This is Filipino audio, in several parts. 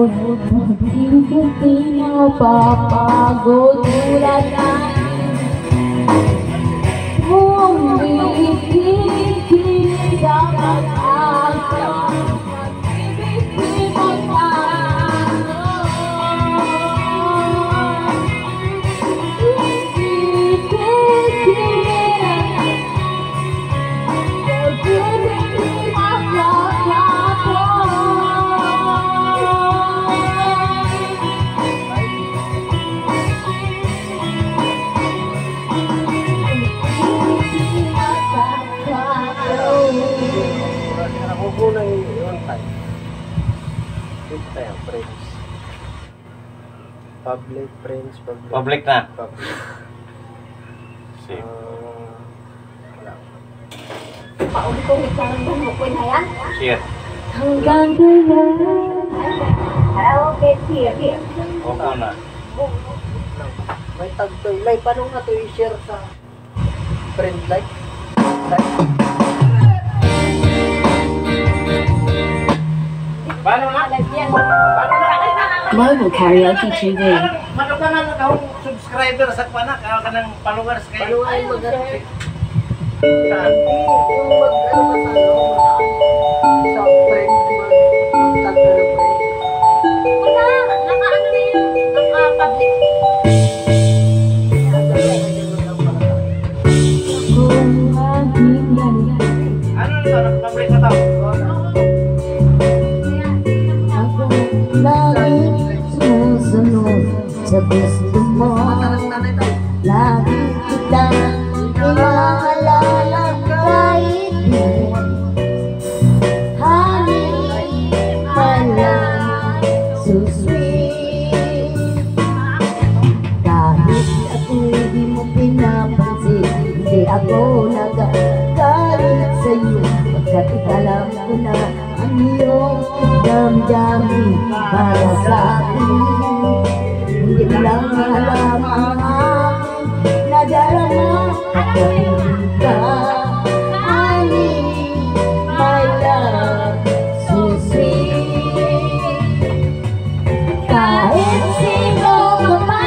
Hindi mapapagod tulad ng bumibigil sa pag-asa. Ibig mo tayo, Public, friends, public. Public na. Public. Same. Wala. Paulit-ulit na lang mo ko na yan. Shit. Hanggang kailan? Okay, sige. Opo na. May tag to. Like, paano nga to i-share sa friend like? Paano na? Global Karaoke TV. Ano ka na akong subscriber sa panak? Ano ka ng followers kayo? Paano nga yung mag-share? Saan? Yung sa friend, mag-tag na ng friend. Wala, naka-ano na yun, naka-public. Ano na ito? Public na to? Lagi sumusunod sa gusto mo. Lagi kitang inaalala kahit di. Honey, my love, so sweet. Kahit ako'y di mo pinapansin, hindi ako nagagalit sa'yo, pagkat alam ko na ang iyong damdamin para sa akin. Hindi mo lang alam ang aking nadarama at pag-ibig ka. Honey, my love, so sweet. Kahit sino ka pa,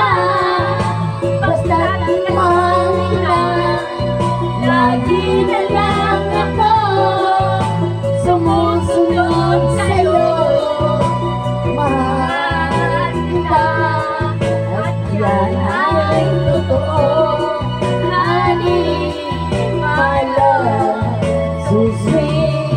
basta't mahal kita, lagi na lang ako sumusunod sa'yo. Mahal kita at yan ay totoo. Honey, my love, so sweet.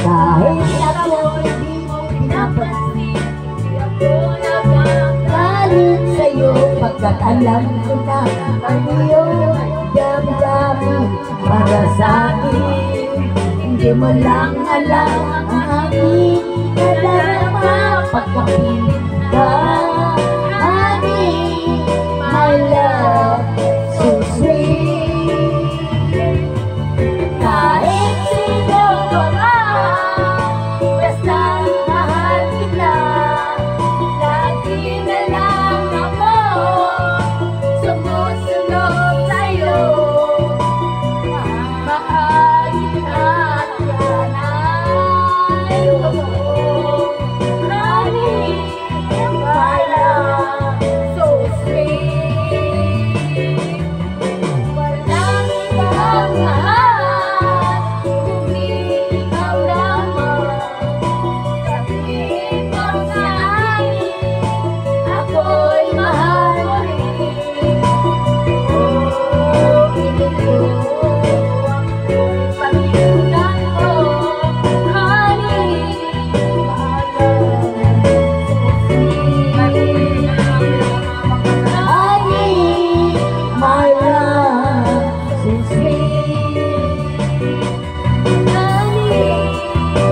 Kahit ako hindi mo pinapansin, hindi ako nagagalit sa'yo, pagkat alam ko na ang iyong damdamin para sa akin. Hindi mo lang alam ang aking nadarama pagkapilit ka. Honey, my love, so sweet. Kahit sino ka ba, basta mahal kita, lagi na lang ako sumusunod sa'yo. Mahal kita at yan ay totoo. Honey, my love, so sweet. Walang ibang mahal, kundi ikaw lamang. Sabihin mo sa akin, ako'y mahal mo rin. Oh, ito ang pag-iulan ko. Honey, my love, so sweet. Honey, my love, so sweet. Honey,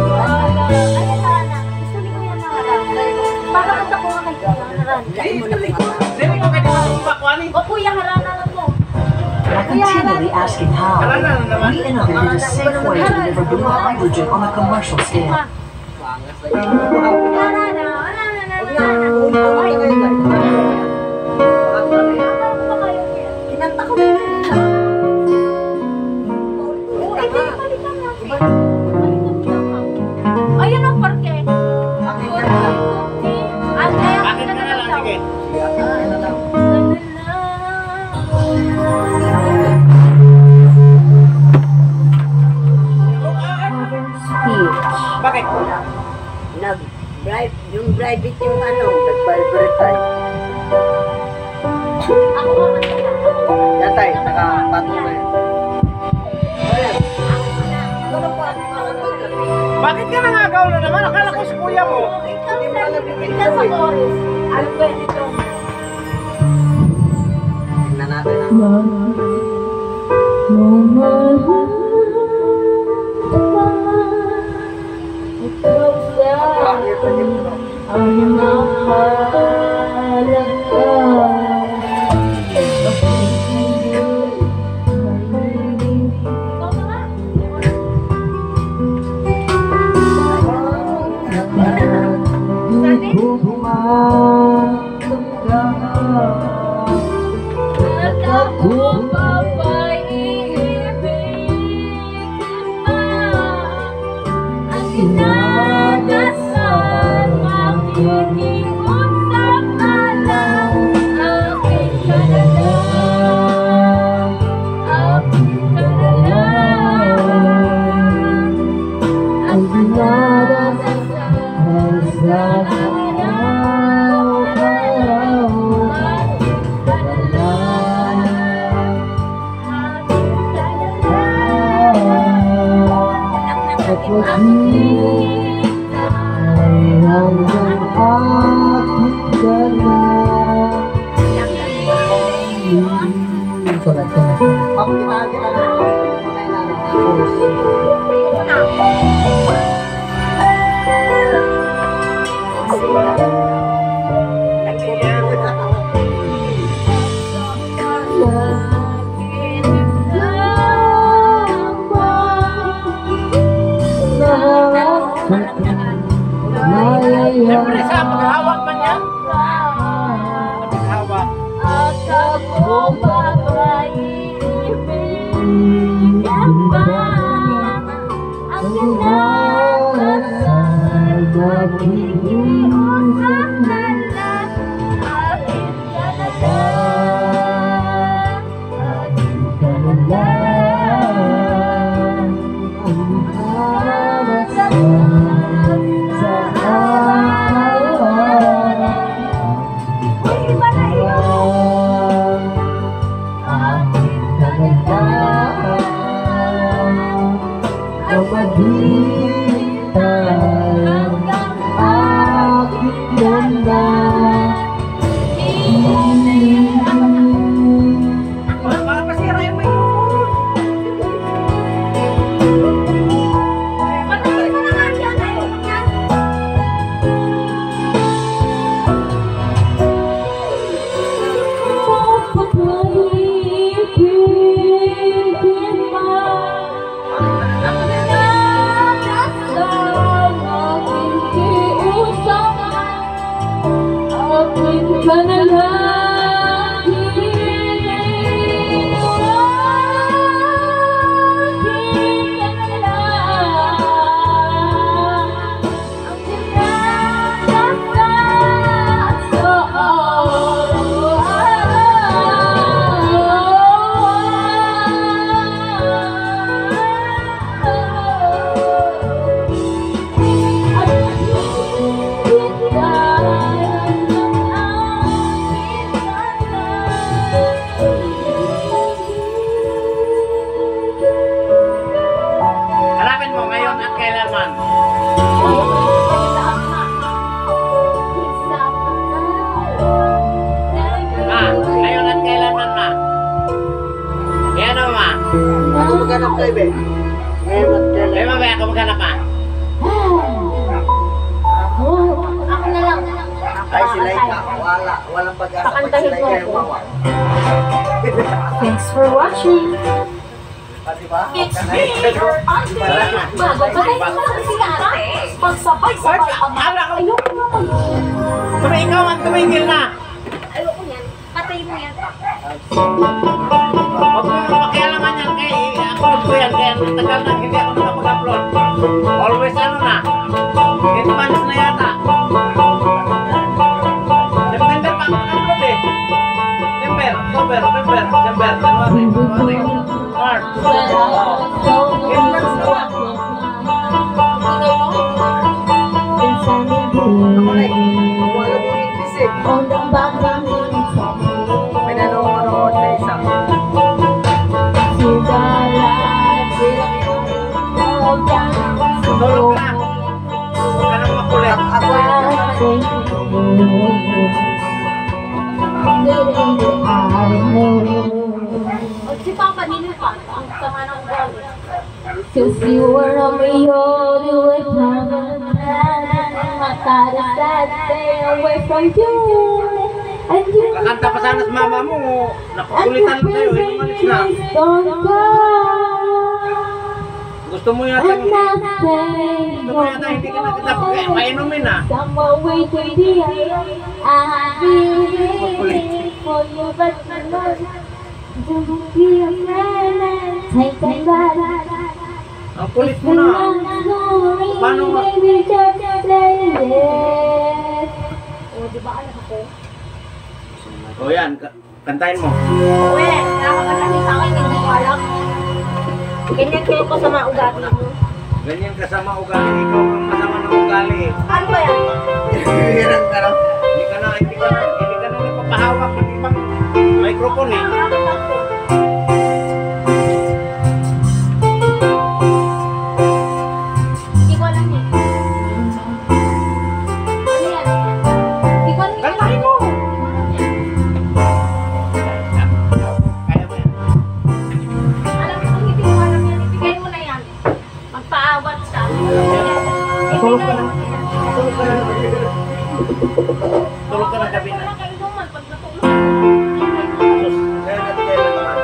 my love. Ay, Tana, gusto ni Kuya Naran. Pakakanta ko nga kay Kuya Naran. Dili ko kayo makuha O Kuya, harana lang mo. By continually asking how, we innovated a safe way to deliver blue hydrogen on a commercial scale. Kinanta ko na yun. Oo, hindi, balikan natin. Balikan siya. Ayun ang parke. Yung private yung ano, nag-vibrate tayo. Ako naman kaya. Yan tayo, nakapatong na yan. Ayan. Ganun po ang mga Bakit ka nangagaw na naman? Akala ko si kuya mo. Ikaw sa chorus. Ano ba ito? Tingnan natin ang pangit na dito. Ako kita na. Tunay namin na chorus. Siyempre sa paghawak man yan. Paghawak. Baka masira yung microphone. Hanapin mo ngayon at kailanman. Ngayon at kailanman ma. Yan o ma. Ako maghanap tayo, be. Ngayon at Ay kailan. mamaya ako maghanap ma. Ako na lang. Ay, sila wala. Walang pag-asa pag sila yung mawala. Thanks for watching. Diba? It's me, your ate. Magpapatay mo lang si ate. Magsabay-sabay ang Ala ko. ayoko naman. Ikaw ang tumigil na. Ayoko yan. Patay mo yan. Huwag mo makialaman yan kay upload ko yan. Kaya matagal na hindi ako nakapag-upload. Always ano na. 8 months na yata. September pa ako upload eh. September, October, November, December, January, February, March. 8 months na. on the back May nanonood na isa. Tulog ka. Huwag ka nang makulit. Ako yung Si Papa nino pa, ang sama ng ugali. Since you were on me all the way from I thought I said stay away from you. And you Kakanta pa sana sa mama mo. Nakukulitan mo kayo. Inumalis na. don't go. Gusto mo yata And nothing hindi ka nakita. Mainumin na. somewhere way to the I feel for you, but you know, don't be a friend and take a ride. Ang kulit mo na. Paano nga? Baby, just play it. Oh, di ba alam ako? O yan, kantahin mo. Uwe, nakakalamin sa akin, hindi ko alam. Ganyan kayo ko sa mga ugali mo. Ganyan kasama ugali. Ikaw ang masama ng ugali. Ano ba yan? Hirang ka na. Hindi ka na nagpapahawak. Pati bang microphone eh. Hindi ko alam yan. Ano yan? Hindi ko alam yan. Kantahin mo. Kaya mo yan. Alam ko kung hindi ko alam yan. Ibigay mo na yan. Magpaawat siya. Tulog ka na. Tulog ka na gabi na. Wala kayo naman pag natulog. Sus, kaya kailan naman.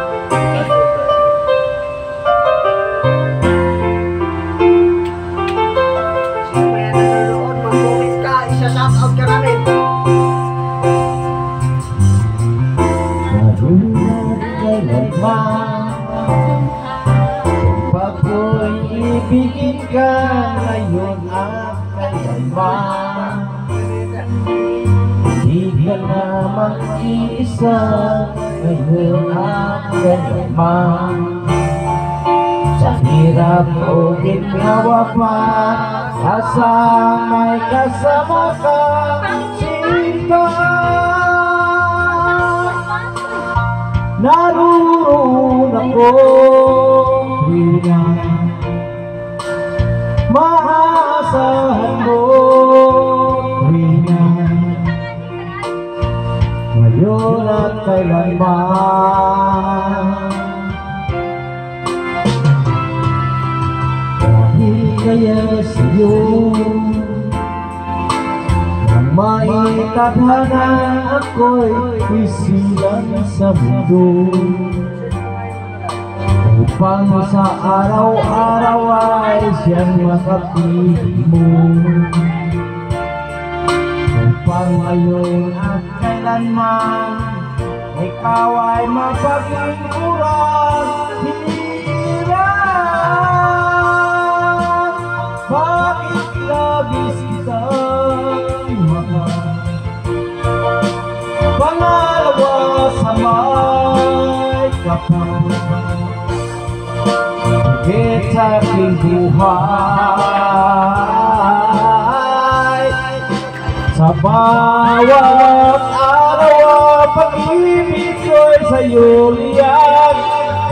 Sino ba yan nanonood? Mag-comment ka. Isa-shoutout ka namin. Pagko'y ibigin ka ngayon at kailanman, di ka na mag-iisa ngayon at kailanman. Sa hirap o ginawa pa, kasama'y kasama ka, sinta. Naroon ako tuwina, maasahan mo tuwina, ngayon at kailanman. Dahil kaya sa'yo nang maitadhana ako'y isilang sa mundo, upang sa araw-araw ay siyang makapiling mo, upang ngayon at kailanman ikaw ay mapagingkuran. Hirap, bakit labis kitang mahal? Pangalawa sa may kapal, higit sa aking buhay. Sa bawat araw ang pag-ibig ko'y sa'yo liyan,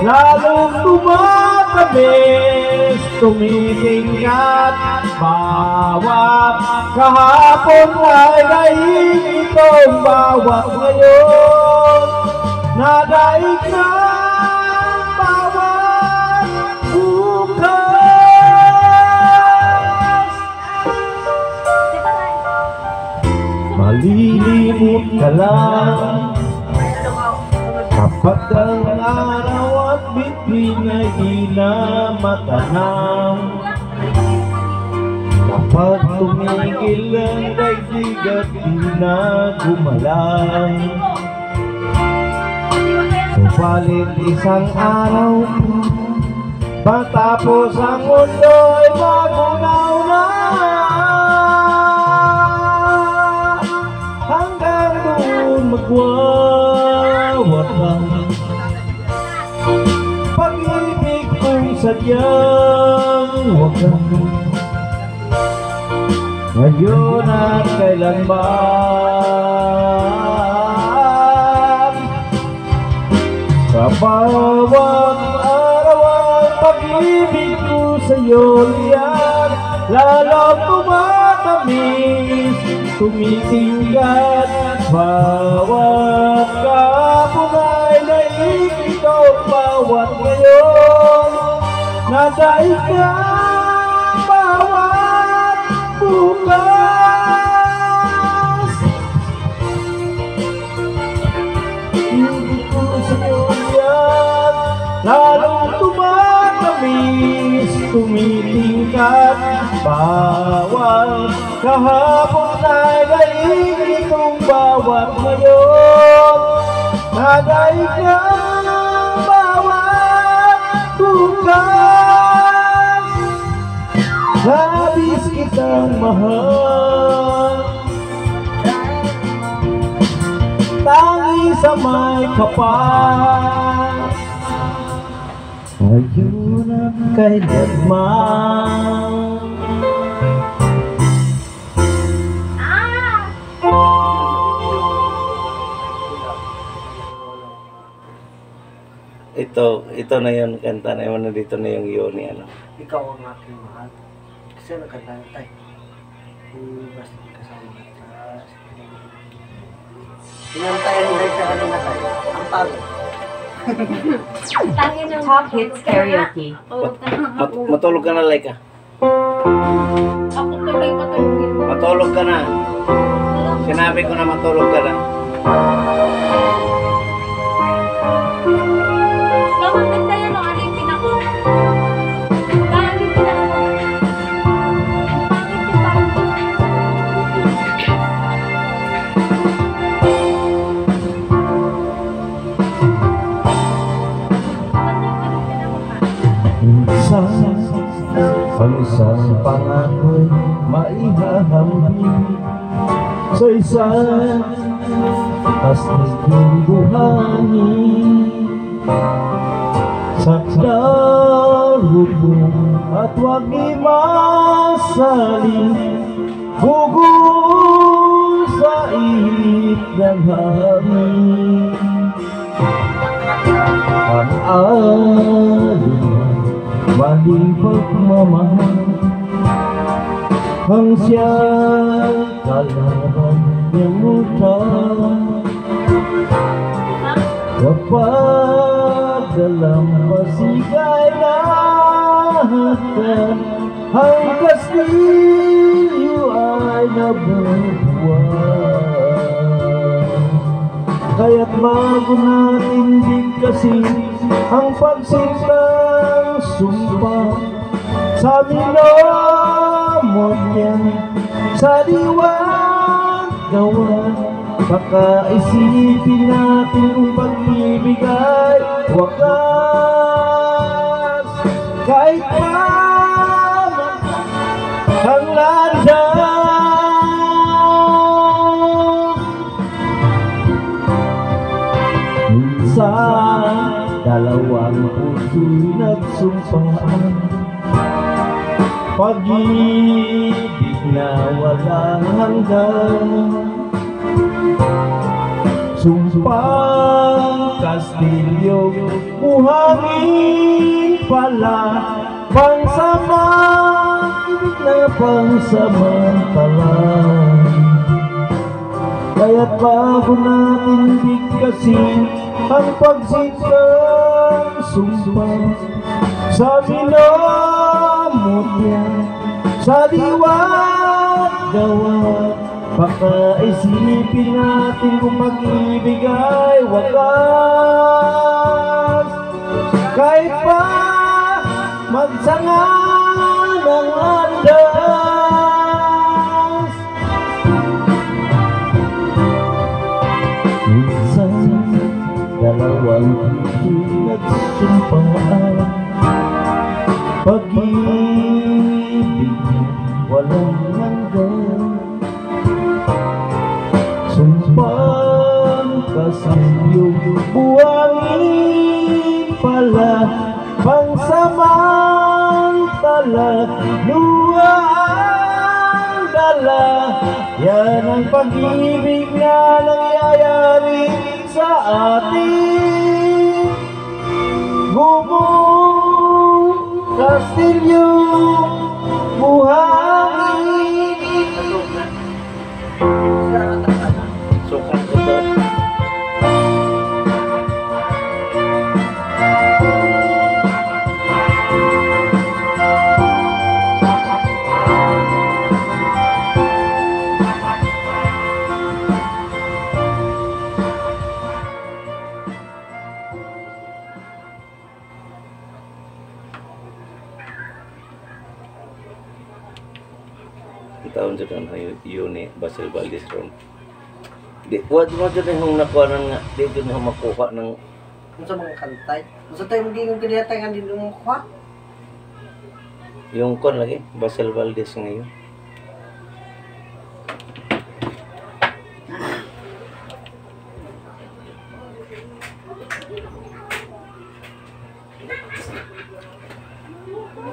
lalong tumatamis, tumitingkat. Bawat kahapon ay daig itong bawat ngayon, nadaig na bawat bukas. Malilimot ka lang kapag ang araw at bituin ay di na matanaw, kapag tumigil ang daigdig at di na gumalaw. Subalit isang araw matapos ang mundo'y magunaw na, hanggang doon magwawatang pag-ibig kong sadyang wagang, ngayon at kailanman. Bawat araw ang pag-ibig ko sa'yo liyan, lalong tumatamis, tumitingkat. Bawat kahapon ay naiikito, bawat ngayon nadaig ka, bawat bukas. Ibig ko sa'yo yan, lalong tumatamis, tumitingkat. Bawat kahapon ay naiikitong, bawat ngayon nadaig ka, bawat bukas. Labis kitang mahal, tangi sa may kapal, ayun at kailanman. Ito na yung kanta na yun, dito na yung Yoni, ano. Ikaw ang aking mahal. Kasi nakanta na tayo. Basta kasama na. Pinantayan mo rin sa kanina tayo. Ang pagod. Top hits karaoke. Matulog ka na, Laika. Ako tuloy patulogin mo. Matulog ka na. Sinabi ko na matulog ka na. Maganda yan o, ano yung pinako? Ano yung pinako? Pangit yung pangit. Minsan, ang isang pangako'y maihahambing sa isang astiging buhangin. Sakdarubong at huwag imasaling, gugol sa init ng hangin. Ang alin maling pagmamahal, ang siyang kalaban niyang utang. Kapag dalam pasigay lahat, ang kastilyo ay nabubuhay. Kaya't bago natin bigkasin ang pagsintang sumpa, sa minamot niya, sa diwang gawa, baka isipin natin kung pag-ibig ay wakas. Kahit pa ang landas, minsan dalawang puso'y nagsumpaan, pag-ibig na walang hanggan. Sumpang kastilyo, buhangin pala, pangsama, ibig na pangsamantala. Kaya't bago natin bigkasin ang pagsitang sumpa, sa minamot niya, sa diwa't gawa, baka isipin natin kung pag-ibig ay wakas. Kahit pa magsanga ng andas, minsan dalawang puso'y nagsumpaan, pag-ibig walang hanggan. Sumpang kastilyo, buhangin pala, pangsamantala, luwang dala. Yan ang pag-ibig na nangyayari sa atin. Bubong kastilyo buhangin. Sukat ko to. Taon dyan ang Yuni Basil Valdez ron. Di, wad mo dyan yung nakuha nga, di dyan yung makuha ng... Kung sa mga kantay. Kung sa tayo magiging kiniyatay nga din yung kwa. Yung kon lagi, Basil Valdez ngayon.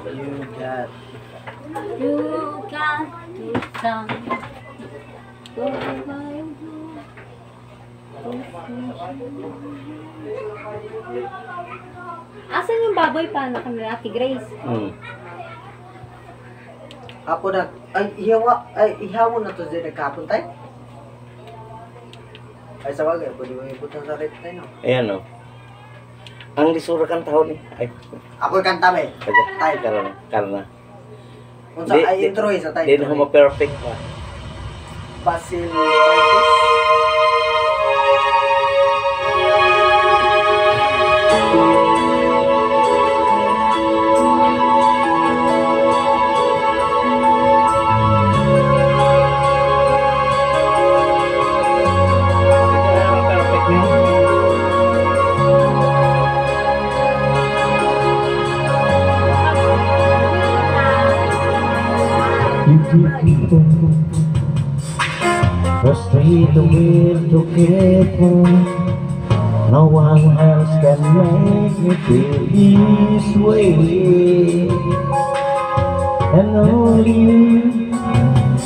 You got. You got to some. Asan yung baboy pa na kami Ate Grace? Apo na, ihawa na to dyan nagkapon tayo. Ay sa bagay, pwede mo ibutan sa red tayo, no? Ayan o. Ang lisura kang taon eh. Ay, Ako kanta ba eh? Tayo. karna. Kung sa ay intro eh, sa tayo. Di na mo perfect pa. Basil Valdez. Frustrated with the careful. No one else can make me feel this way. And only you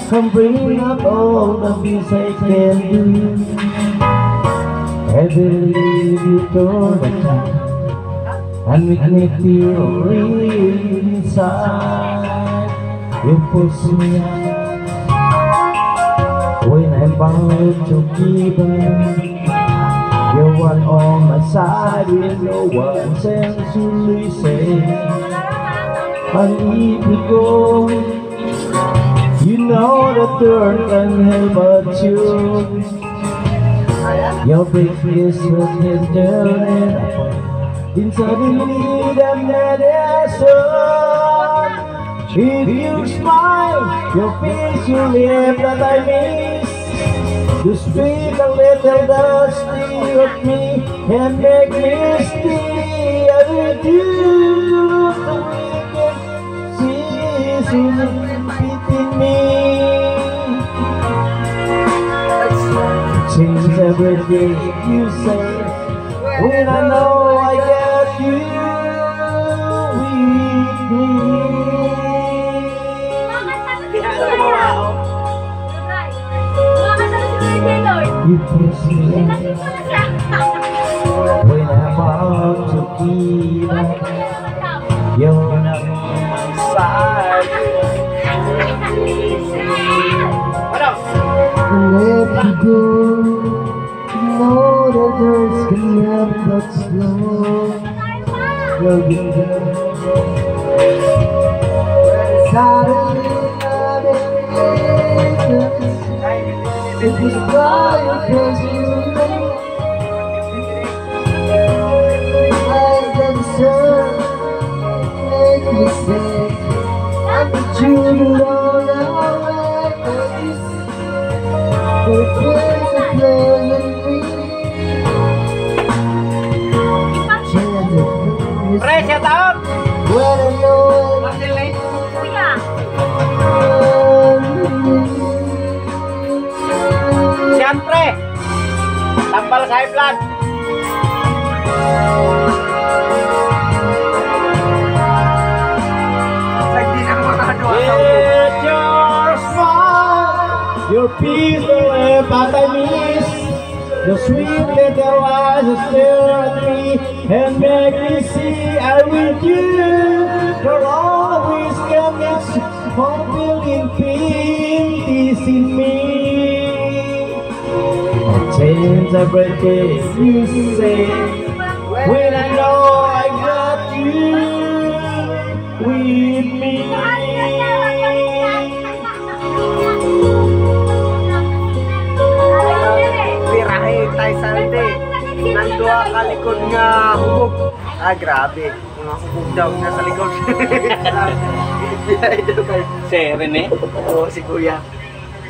can bring up all the things I can do. I believe you told the time and make me feel real inside. You push me out when I'm about to give up. You're one on my side with no one else to listen. And if you go, you know the turn can help but you. Your big kiss will get dirty. Then suddenly the medicine. If you smile, your face you live that I miss. To speak a little dusty of me and make me stay. I will do the weekend season beating me. Change everything you say when I know I got you with me. You kiss me when I'm about to give up. You're not on my side. Let you go. Know that there's gonna be but slow. You'll be there. It was fire cause you eyes that sun make me say I put you alone always. The place of pleasantly Pre, siya taon! when I know Marcel na ito. Kuya! Siyempre! Tambal sa high blood! It's your smile, your peace, the way that I miss. The sweet little eyes that stare at me. and make me see I'm with you. You're always coming, fulfilling peace in me. Change every day you say when I know I got you with me. Birahe tayo Sunday. Nandua ka likod nga hubog. Grabe. Mga hubog daw nasa likod. Birahe daw kayo. Si Rene? Oo, si Kuya.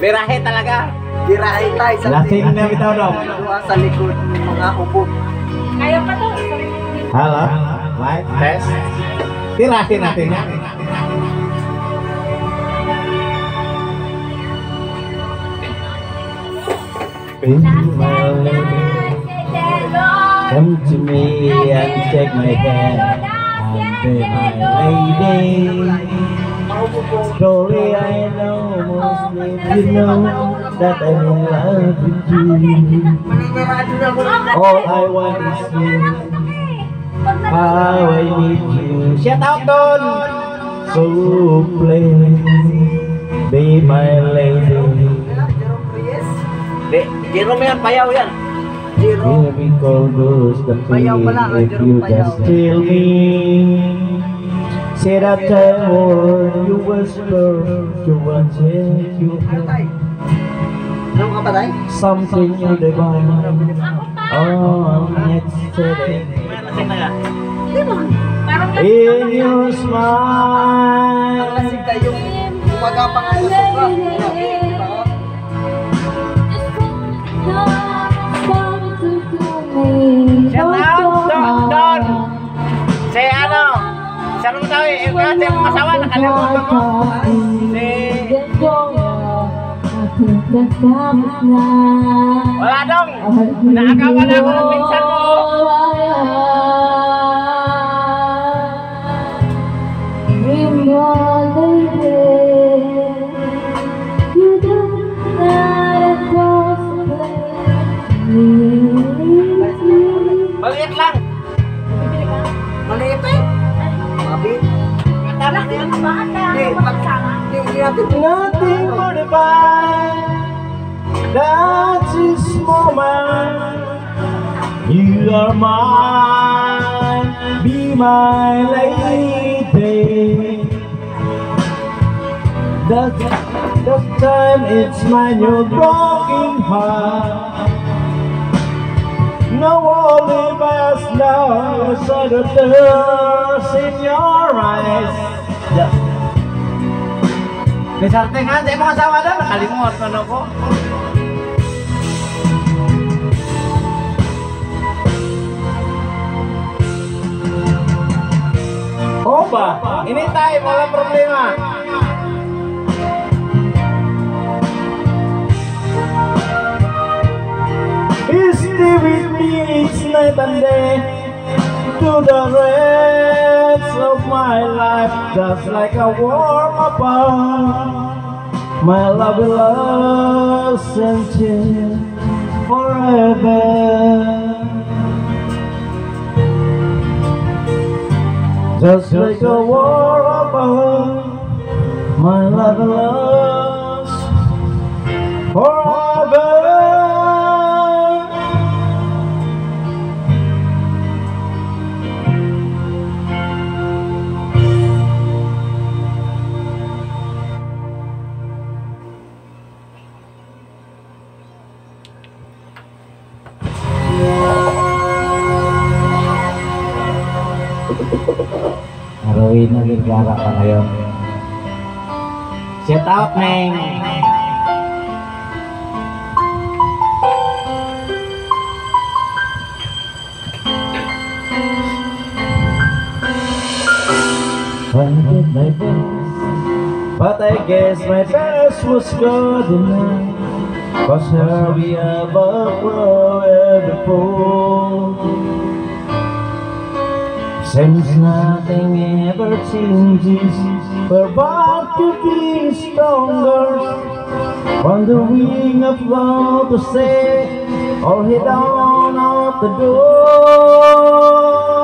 Birahe talaga. Birahe tayo Sunday. Lasing na bitaw dong. Nandua sa likod mga hubog. Kaya pa to. Halo, mic test. Tirahin natin yan. Be my lady, come to me and take my hand and be my lady. Slowly I know, mostly you know that I'm in love with you. Mananarado na ako ng All I want is you. How I need you. Shout out Don. So please be my lady. Jerome Reyes. Di, Jerome yan, payaw yan. Jerome. Here we go goes the Payaw pala, feeling if Jerome you Payaw. just tell me. Say that time or you whisper you want take you Ano tayo? Anong kapatay? something in the mind. Oh, yesterday. In your smile. Lasing tayo yung umagapang ang sobra. Shout out, Don. Si ano? Sarong daw eh. Kasi yung masawa, nakalimutan ko. Wala dong. Naakawan ako ng pinsan mo. Maliit lang. Maliit eh. Mabit. Tama na yan. Hindi natin Nothing but the vibe. That's this moment. You are mine. Be my lady. That time it's mine, your broken heart. No only best love, so the thirst in your eyes. Yeah. Desarte nga, di mo asawa na, nakalimot ano ko. Oo ba? Anytime, walang problema. Stay with me each night and day to the rest of my life, just like a warm upon my love will last and change forever. Just like a warm upon my love will last forever. Haruin na ligara ka ngayon. Shout out, Neng! I did my best, but I guess my best was good enough. 'Cause here we are above before. Since nothing ever changes, we're bound to be stronger. On the wing of love to say, or head on out the door.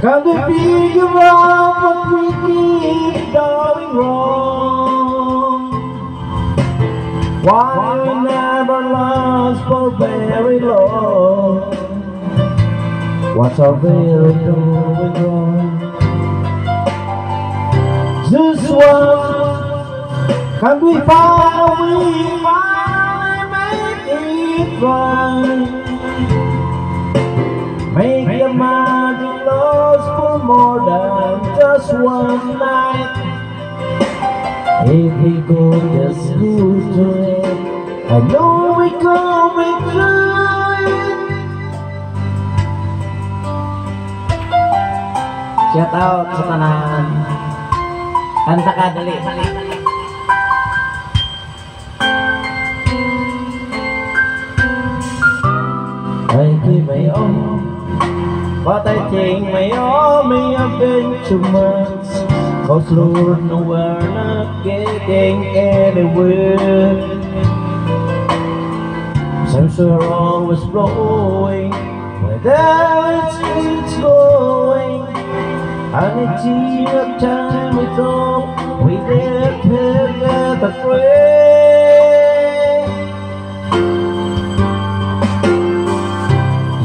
Can we figure out what we keep going wrong? Why we never last for very long? What's our very doing wrong? This one, can we finally make it right? Make the magic last for more than just one night. If we could just lose to it, I know we coming through it. Shout out sa tanan. Kanta ka, dali. I give my all, but I think my all may have been too much. Cause Lord, no, we're not getting anywhere. Since we're always blowing, where it's going. And it's your time it's all, we get afraid.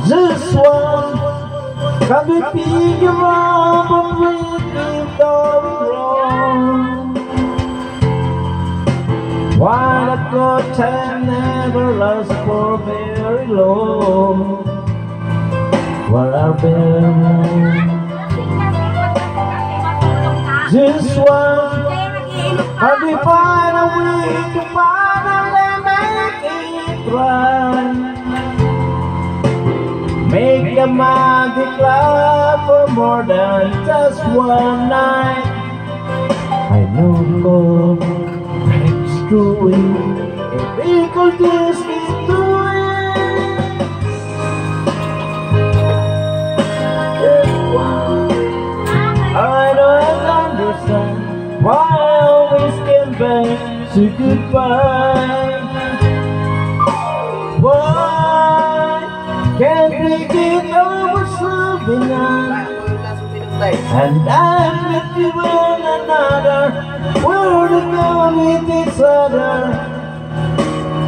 This one, can we figure out what we keep going wrong? Why the good time never lasts for very long? Where are we? This one, can we find a way to finally make it right? Make the magic last for more than just one night. I know God makes doing if we could just keep doing. This one, I don't understand why I always came back to goodbye. Why can't we get over something else? And I'm with you one another. We're to go with each other.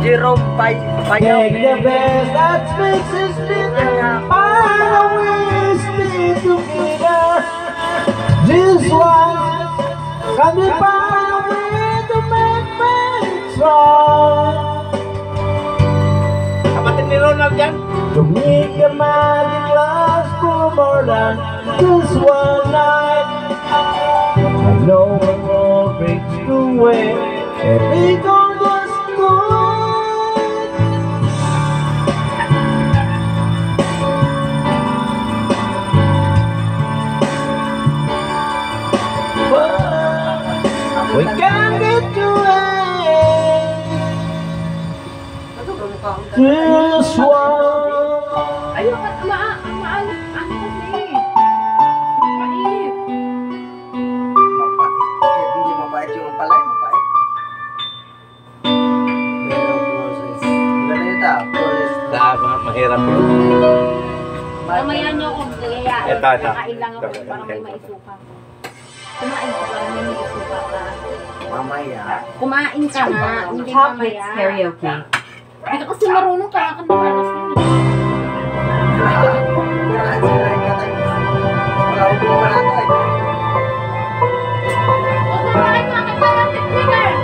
Jerome Take the best that makes us better. Always stay together. This one, can we find a way to make things strong? Kapatid ni Ronald yan. To make the magic last for more than just one night. I know the world breaks through it, and we don't just go. But we can't get to it. This one. Ayun, maalit kasi. Mapait. Hindi mabait yung palay, mabait. Pero process. Gano'n yun ta, process. Mahirap yun. Mamaya niyo kung gayayain. Ito. Kakain lang ako para may maisuka ko. Kumain ka para may maisuka ka. Mamaya. Kumain ka nga, hindi Top hits mamaya. karaoke. Hindi ka kasi marunong kaya ka naman kasi. Wala ko pa na ito eh. Kumain ka ng technical.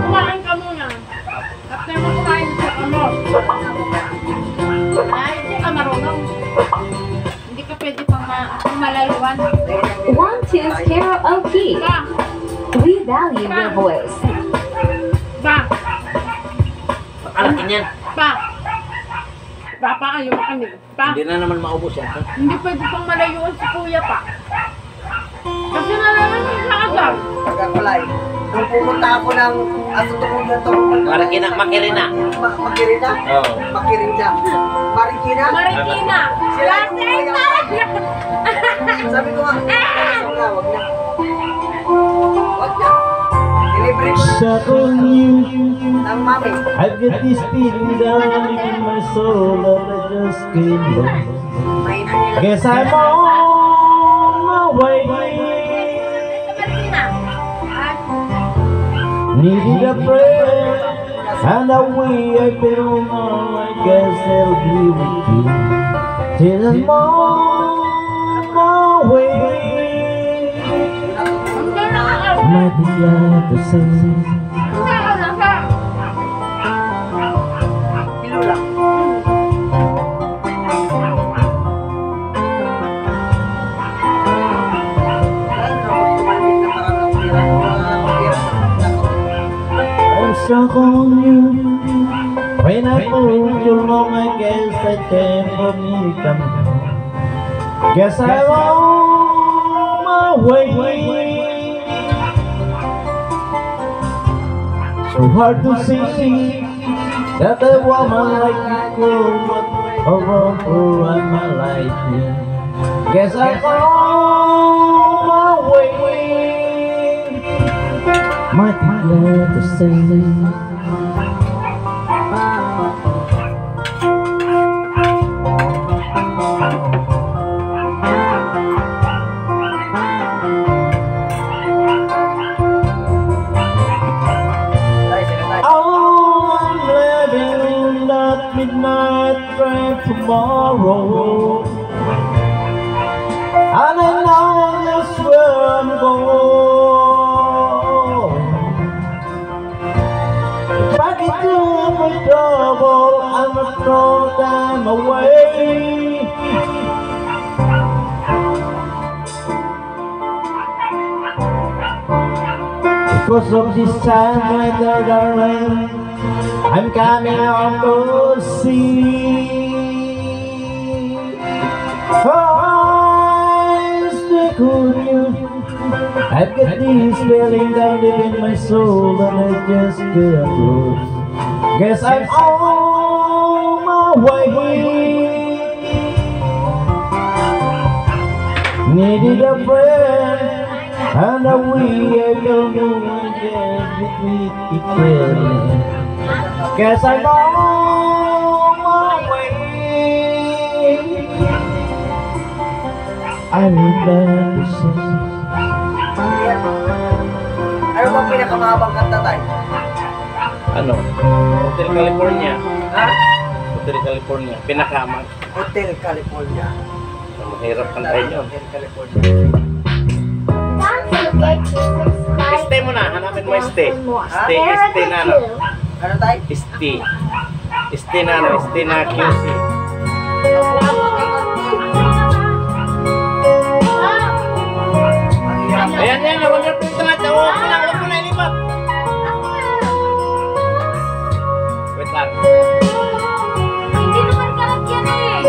Kumain ka muna. After mo kumain sa ano. Ay, hindi ka marunong. Hindi ka pwede pang malaluan. 1-2's karaoke. Ba? We value your voice. Ba? Alakin yan. Pa! Papa, ayaw kami. Pa! Hindi na naman maubos yan. Hindi pwede pang malayuan si kuya pa. Kasi nalaman mo sa agad. Pagkakulay. Nung pumunta ako ng asutungan to. Makirina. Makirina? Oo. Makirina. Marikina? Marikina! Sila yung umayaw. Sabi ko nga, wag na. Wag na. Libre ko stuck on you. ng mami. I've got this feeling down in my soul that I just can't lose. Mainan nila. Guess I'm on my way. Needed a prayer, and a way I've been on. I guess I'll be with you till I'm on my way. Might be glad to say Kilo lang. I'm stuck on you. When I pulled you along, I guess that came for me to come. Guess I'm on my way. So hard to see that a woman like you could around for my life. Guess I'm on my way. Might be glad to say I'm living that midnight train tomorrow, and I know that's where I'm going. If I get to my double, I'm a long time away. Because of this time, my darling, I'm coming out to see. Oh, stick with you. I've got this feeling down deep in my soul that I just can't lose. Guess I'm on my way. Needed a friend, and a way I don't know again with me keep feeling. Guess I'm on my way. I remember saying Ano bang pinakamahabang kanta tayo? Ano? Hotel California. Ha? Hotel California. Pinakaman. Hotel California. Mahirap kantahin yun. Hotel California. Stay mo na. Hanapin mo stay. Stay na ano. Ano tayo? Stay. Stay na ano. Stay na QC. Ayan yan. Huwag na pinto na. Huwag mo na ilipat. Wait lang. Hindi naman karat yan eh.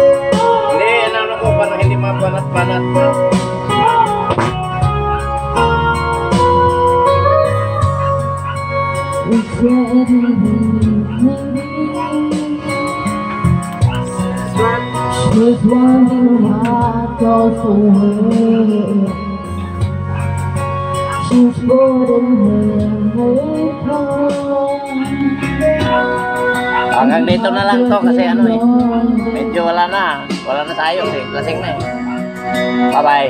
Hindi. Ano ko. Parang hindi mabanat-banat. She's wondering how it goes away. She's bored and here Hanggang dito na lang to kasi ano eh. Medyo wala na. Wala na tayo eh. Lasing na eh. Bye-bye.